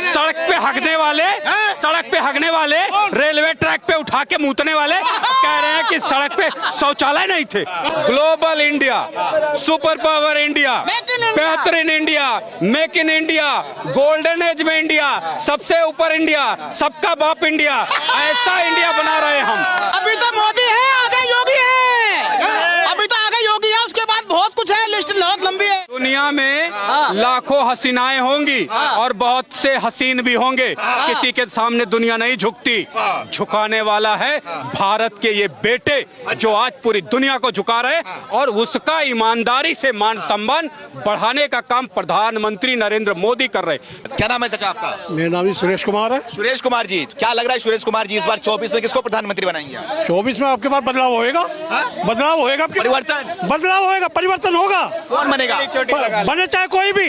सड़क पे हगने वाले रेलवे ट्रैक पे उठा के मूतने वाले कह रहे हैं कि सड़क पे शौचालय नहीं थे। Global India, super power India, बेहतरीन India, make in India, golden age में इंडिया, सबसे ऊपर इंडिया, सबका बाप इंडिया, ऐसा इंडिया बना रहे हम। अभी तो मोदी है, आगे योगी है, अभी तो आगे योगी है, उसके बाद बहुत कुछ है, लिस्ट बहुत लंबी है। दुनिया में लाखों हसीनाएं होंगी और बहुत से हसीन भी होंगे, किसी के सामने दुनिया नहीं झुकती। झुकाने वाला है भारत के ये बेटे जो आज पूरी दुनिया को झुका रहे, और उसका ईमानदारी से मान सम्मान बढ़ाने का काम प्रधानमंत्री नरेंद्र मोदी कर रहे। क्या नाम है चाचा आपका? मेरा नाम सुरेश कुमार है। सुरेश कुमार जी, क्या लग रहा है सुरेश कुमार जी इस बार 24 में किसको प्रधानमंत्री बनाएंगे? 24 में आपके पास बदलाव होएगा, बदलाव होएगा, परिवर्तन, बदलाव होएगा, परिवर्तन होगा। कौन बनेगा? बने चाहे कोई भी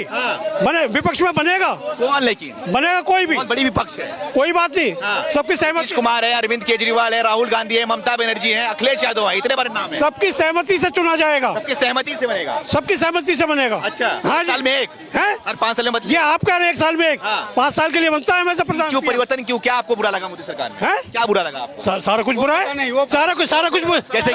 बने, विपक्ष में बनेगा कौन, लेकिन बनेगा कोई भी, बड़ी विपक्ष है, कोई बात नहीं, सबकी सहमति। नीतीश कुमार है, अरविंद केजरीवाल है, राहुल गांधी है, ममता बनर्जी है, अखिलेश यादव है, इतने बड़े नाम है। सबकी सहमति से चुना जाएगा, सबकी सहमति से बनेगा, सबकी सहमति से बनेगा। अच्छा, हाँ साल में एक है, हर 5 साल में ये आप कह रहे हैं 1 साल में एक, 5 साल के लिए बनता है। मैं प्रधान क्यों परिवर्तन, क्यों, क्या आपको बुरा लगा मोदी सरकार में? क्या बुरा लगा आपको? सारा कुछ बुरा है, सारा कुछ कैसे?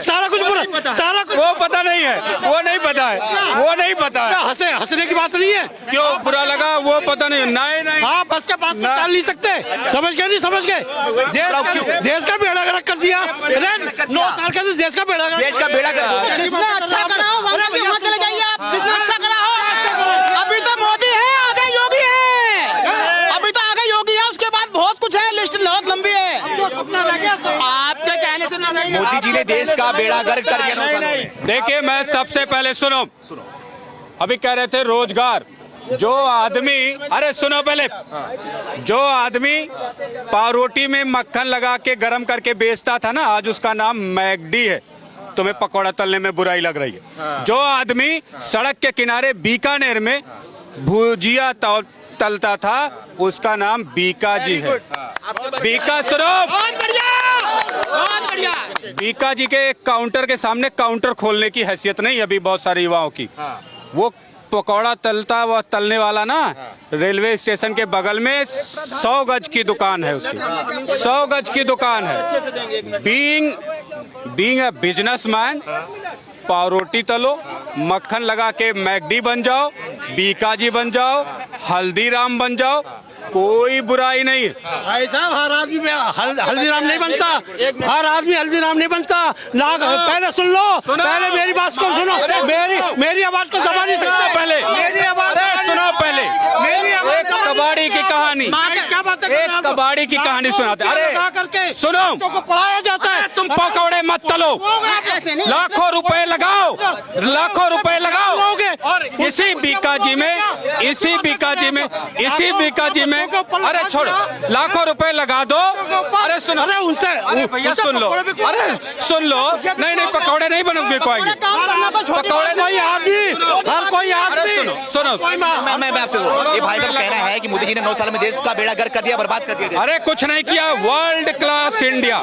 सारा कुछ बुरा, सारा कुछ वो पता नहीं है, वो नहीं पता है, वो नहीं पता है। हंसने की बात नहीं है। क्यों बुरा लगा वो पता नहीं। नहीं हाँ, बस का बात टाल नहीं सकते। समझ गए, नहीं समझ गए? देश का बेड़ा गर्क कर दिया 9 साल का, देश का बेड़ा गर्क, देश का बेड़ा गर्क। जितना अच्छा करा हो वहाँ चले जाइए आप, जितना अच्छा करा हो। अभी तो मोदी है, आगे योगी है, अभी तो आगे योगी है, उसके बाद बहुत कुछ है, लिस्ट बहुत लंबी है। आपके कहने से मोदी जी ने देश का बेड़ा गर्क कर दिया 9 साल में। देखिए, मैं सबसे पहले सुनो, अभी कह रहे थे रोजगार, जो आदमी, अरे सुनो पहले, जो आदमी पावरोटी में मक्खन लगा के गरम करके बेचता था ना, आज उसका नाम मैकडी है। तुम्हें पकौड़ा तलने में बुराई लग रही है। जो आदमी सड़क के किनारे बीकानेर में भुजिया तलता था, उसका नाम बीका जी है। बीका, सुनो, बहुत बढ़िया। बीका जी के काउंटर के सामने काउंटर खोलने की हैसियत नहीं अभी बहुत सारे युवाओं की। वो पकौड़ा तलने वाला ना, रेलवे स्टेशन के बगल में 100 गज की दुकान है उसकी, 100 गज की दुकान है। बीइंग अ बिजनेसमैन, पावरोटी तलो, मक्खन लगा के मैकडी बन जाओ, बीका जी बन जाओ, हल्दीराम बन जाओ, कोई बुराई नहीं है। भाई साहब, हर आदमी हल्दीराम नहीं बनता, हर आदमी हल्दीराम नहीं बनता। पहले सुन लो, पहले मेरी बात को सुनो, मेरी आवाज को दबा नहीं सकते। पहले मेरी आवाज सुनो, पहले मेरी आवाज, एक कबाड़ी की कहानी, एक कबाड़ी की कहानी सुनाते। अरे सुनो, को पढ़ाया जाता है। तुम पकौड़े मत तलो, लाखों रुपए लगाओ, लाखों रुपए लगाओ, और इसी बीका जी में, अरे छोड़ो, लाखों रुपए लगा दो। अरे सुनो, अरे उनसे, अरे भैया सुन लो, अरे सुन लो, नहीं पकौड़े नहीं बन पाएंगे, पकौड़े कोई आदमी, हर कोई आदमी। सुनो, मैं आपसे ये भाई साहब कहना है कि मोदी जी ने 9 साल में देश का बेड़ा गर्क कर दिया, बर्बाद कर दिया। अरे कुछ नहीं किया। World class India,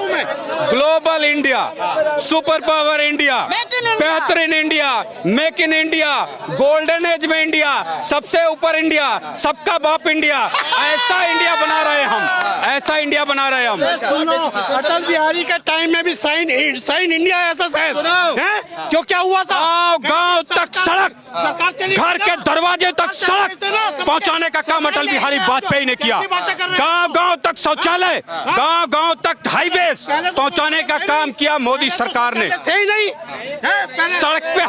global India, super power India, बेहतरीन India, make in India, golden age में इंडिया, सबसे ऊपर इंडिया, सबका बाप इंडिया, ऐसा इंडिया बना रहे हम, ऐसा इंडिया बना रहे हम। सुनो, अटल बिहारी के टाइम में भी साइन इंडिया ऐसा शायद है, जो क्या हुआ था, गांव तक सड़क, घर के दरवाजे तक सड़क पहुंचाने का काम अटल बिहारी वाजपेयी ने किया। गांव तक शौचालय, गांव तक हाईवे पहुंचाने का काम किया मोदी सरकार ने। सड़क पे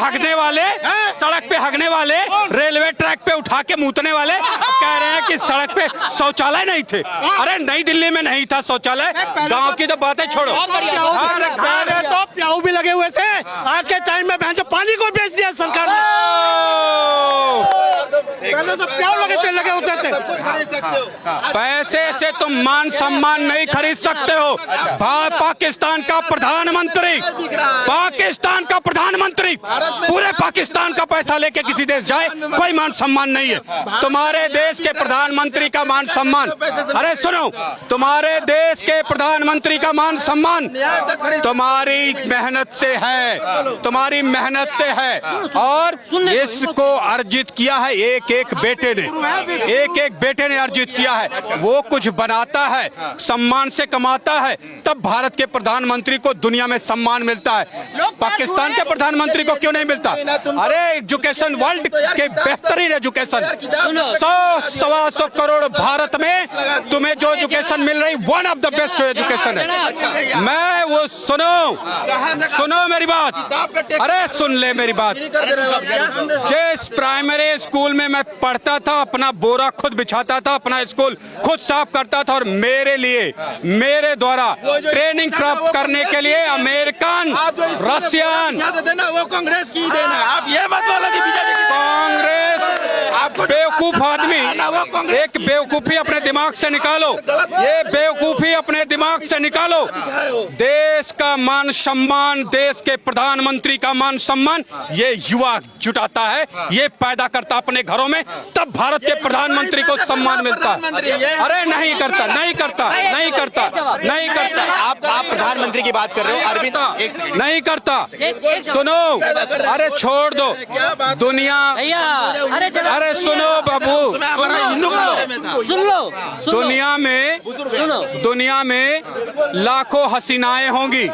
हगने वाले रेलवे ट्रैक पे उठा के मूतने वाले कह रहे हैं कि सड़क पे शौचालय नहीं थे। अरे नई दिल्ली में नहीं था शौचालय, गांव की तो बातें छोड़ो। तो प्याऊ भी लगे हुए थे, आज के टाइम में बहन पानी को बेच दिया सरकार ने। पहले तो प्याऊ लगे होते थे। पैसे से तुम मान सम्मान नहीं खरीद सकते हो। पाकिस्तान का प्रधानमंत्री, पाकिस्तान का प्रधानमंत्री पूरे पाकिस्तान का पैसा लेके किसी देश जाए, कोई मान सम्मान नहीं है। तुम्हारे देश के प्रधानमंत्री का मान सम्मान, अरे सुनो, तुम्हारे देश के प्रधानमंत्री का मान सम्मान तुम्हारी मेहनत से है, तुम्हारी मेहनत से है। और इसको अर्जित किया है एक एक बेटे ने, एक एक बेटे ने अर्जित किया है। वो कुछ बनाता है, सम्मान से कमाता है, तब भारत के प्रधानमंत्री को दुनिया में सम्मान मिलता है। पाकिस्तान के प्रधानमंत्री को क्यों नहीं मिलता? अरे एजुकेशन, वर्ल्ड के बेहतरीन एजुकेशन, 100-125 करोड़ भारत में तुम्हें जो एजुकेशन मिल रही, one of the best education है। मैं वो सुनो मेरी बात, अरे सुन ले मेरी बात। जिस प्राइमरी स्कूल में मैं पढ़ता था, अपना बोरा खुद बिछाता था, अपना स्कूल खुद साफ करता था, और मेरे लिए, मेरे द्वारा ट्रेनिंग प्राप्त करने के लिए अमेरिकन, रशियन, वो कांग्रेस की देना। आप ये मत बोलो कि बीजेपी कांग्रेस, बेवकूफ आदमी, एक बेवकूफी अपने दिमाग से निकालो, ये बेवकूफी अपने दिमाग से निकालो। देश का मान सम्मान, देश के प्रधानमंत्री का मान सम्मान ये युवा जुटाता है, ये पैदा करता अपने घरों में, तब भारत के प्रधानमंत्री को सम्मान मिलता है। अरे नहीं करता, नहीं करता, नहीं करता, नहीं करता। आप प्रधानमंत्री की बात कर रहे हो, अरविंद नहीं करता। सुनो, अरे छोड़ दो दुनिया, अरे सुनो बाबू, दुनिया में लाखों हसीनाएं होंगी,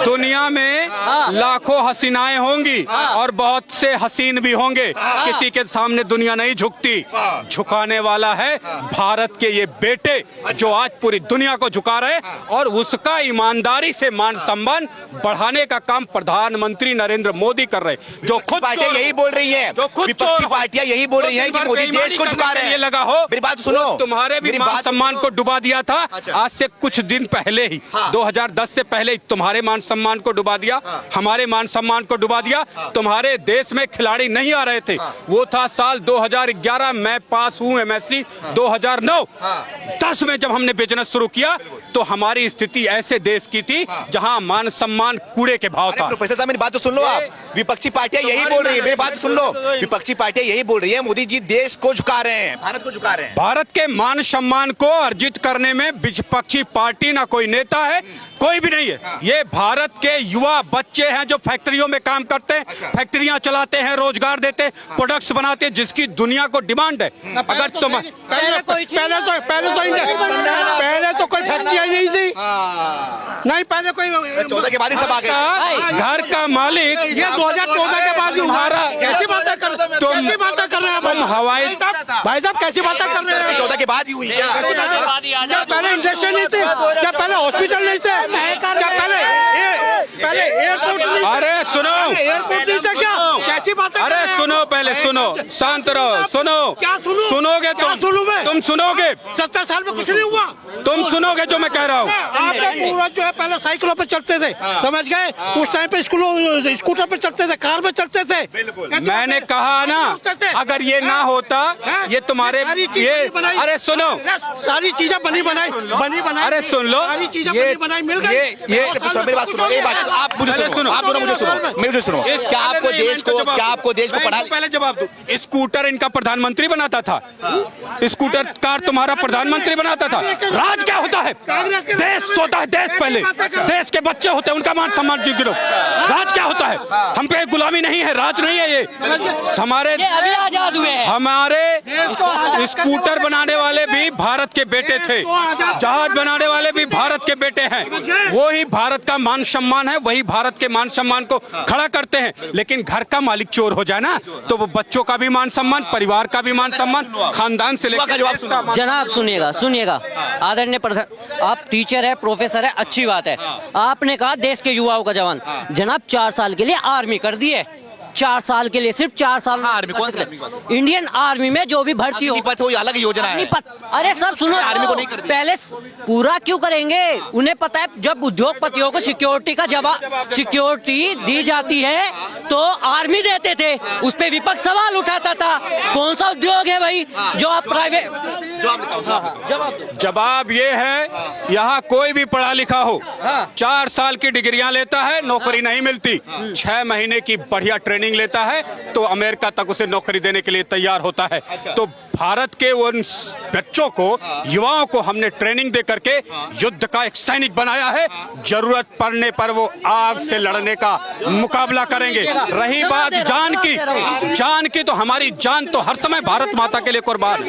दुनिया में लाखों हसीनाएं होंगी, और बहुत से हसीन भी होंगे। किसी के सामने दुनिया नहीं झुकती, झुकाने वाला है भारत के ये बेटे, जो आज पूरी दुनिया को झुका रहे, और उसका ईमानदारी से मान सम्मान बढ़ाने का काम प्रधानमंत्री नरेंद्र मोदी कर रहे। जो खुद पार्टियां यही बोल रही हैं, जो खुद विपक्षी पार्टियां यही बोल रही हैं कि मोदी देश को झुका रहे हैं। ये लगा हो, मेरी बात सुनो, तुम्हारे भी मान सम्मान को डुबा दिया था आज से कुछ दिन पहले ही, 2010 से पहले ही तुम्हारे मान सम्मान को डुबा दिया, हमारे मान सम्मान को डुबा दिया। तुम्हारे देश में खिलाड़ी नहीं आ रहे थे, वो था साल 2011, मैं पास हूं MSc 2009-10 में जब हमने बिजनेस शुरू किया, तो हमारी स्थिति ऐसे देश की थी जहां मान सम्मान कूड़े के भाव था। प्रोफेसर साहब मेरी बात तो सुन लो, आप विपक्षी पार्टियां यही बोल रही है, मेरी बात सुन लो, विपक्षी पार्टियां यही बोल रही है मोदी जी देश को झुका रहे हैं, भारत को झुका रहे हैं। भारत के मान सम्मान को अर्जित करने में विपक्षी पार्टी ना कोई नेता है, कोई भी नहीं है। ये भारत के युवा बच्चे हैं जो फैक्ट्रियों में काम करते हैं, फैक्ट्रियां चलाते हैं, रोजगार देते हैं, प्रोडक्ट्स बनाते हैं, जिसकी दुनिया को डिमांड है। अगर तुम पहले तो कोई फैक्ट्री नहीं थी, नहीं पहले कोई, 14 के बाद ही सब आ गए। घर का मालिक, ये 2014 के बाद तुम्हारा, कैसी बातें कर रहे हैं? कैसी बातें कर रहे हैं तुम हवाई, भाई साहब कैसी बातें कर रहे हैं? 14 के बाद ही हुई क्या? क्या पहले इंडस्ट्री नहीं थी? क्या पहले हॉस्पिटल नहीं थे? क्या पहले एयरपोर्ट नहीं? अरे सुनो, एयरपोर्ट नहीं थे क्या? कैसी बातें? अरे सुनो, पहले सुनो, शांत रहो, सुनो, क्या सुनो? सुनोगे तुम सुनोगे, 70 साल में कुछ नहीं हुआ। तुम सुनोगे जो मैं कह रहा हूँ। आप तो पूरा जो है पहले साइकिलों पे चलते थे, समझ गए? उस टाइम पे स्कूटर पे चलते थे, कार पे चलते थे। मैंने कहा ना, अगर ये ना होता, ये तुम्हारे ये, अरे सुनो, सारी चीजें बनी बनाई, अरे सुन लो, सारी चीजें बनी बनाई मिल गई। मेरी बात सुनो, एक बात आप मुझे सुनो, आप दोनों मुझे सुनो, क्या आपको देश को पढ़ा? पहले जवाब दो। स्कूटर इनका प्रधानमंत्री बनाता था, स्कूटर कार तुम्हारा प्रधानमंत्री बनाता था। राज क्या होता है? देश होता है, देश पहले, देश के बच्चे होते हैं, उनका मान सम्मान गिरो। राज क्या होता है? हम पे गुलामी नहीं है, राज नहीं है ये। हमारे आजाद हुए हैं, हमारे स्कूटर बनाने वाले भी भारत के बेटे थे, जहाज बनाने वाले भी भारत के बेटे हैं। वो ही भारत का मान सम्मान है, वही भारत के मान सम्मान को खड़ा करते हैं। लेकिन घर का मालिक चोर हो जाए ना, तो वो बच्चों का भी मान सम्मान, परिवार का भी मान सम्मान, खानदान से लेकर जनाब सुनिएगा आदरणीय प्रधान, आप टीचर है, प्रोफेसर है, अच्छी बात है। आपने कहा देश के युवाओं का जवान, जनाब 4 साल के लिए आर्मी कर दिए, 4 साल के लिए, सिर्फ 4 साल। हाँ, आर्मी, कौन सी आर्मी की बात? इंडियन आर्मी में जो भी भर्ती हो, अग्निपथ हो, ये अलग योजना है। अग्निपथ। अरे सब सुनो, आर्मी को नहीं कर दी। पहले पूरा क्यों करेंगे? उन्हें पता है जब उद्योगपतियों को सिक्योरिटी का जवाब, सिक्योरिटी दी जाती है तो आर्मी देते थे, उस पे विपक्ष सवाल उठाता था। कौन सा उद्योग है भाई जो आप प्राइवेट? जवाब ये है, यहाँ कोई भी पढ़ा लिखा हो, 4 साल की डिग्रियां लेता है, नौकरी नहीं मिलती। 6 महीने की बढ़िया ट्रेनिंग लेता है तो अमेरिका तक उसे नौकरी देने के लिए तैयार होता है। तो भारत के उन बच्चों को, युवाओं को हमने ट्रेनिंग दे करके युद्ध का एक सैनिक बनाया है। जरूरत पड़ने पर वो आग से लड़ने का मुकाबला करेंगे। रही बात जान की तो हमारी जान तो हर समय भारत माता के लिए कुर्बान।